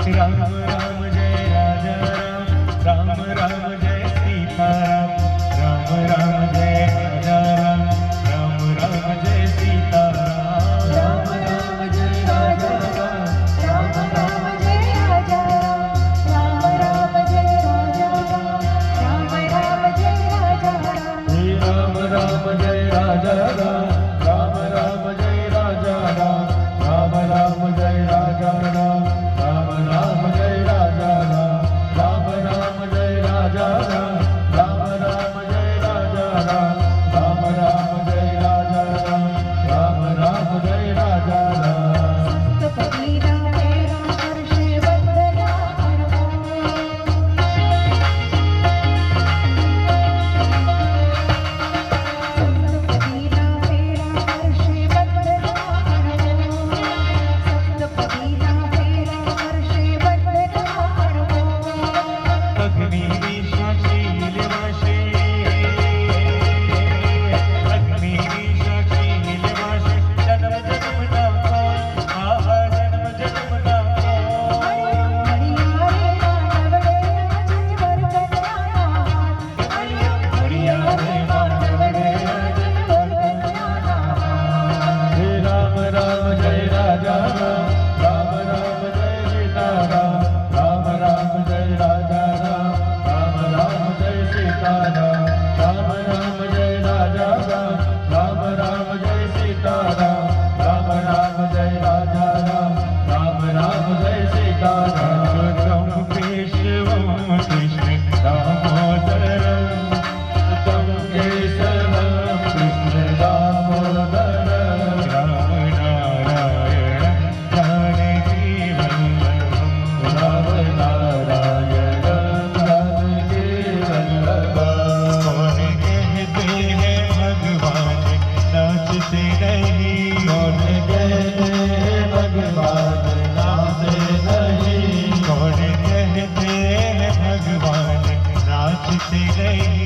राम राम जय राजा राम राम राम जय सीता राम राम जय राजा राम राम जय सीता राम राम जय राजा राम राम जय राजा राम राम जय राजा राम राम जय राजा राम राम जय राजा राम राम जय राजा राम राम जय राजा राम राम जय राजा राम राम जय राजा राम राम जय राजा राम राम जय राजा राम राम जय राजा सप्तपदी तेरा हर्षे वंदना भगवान नाचते नहीं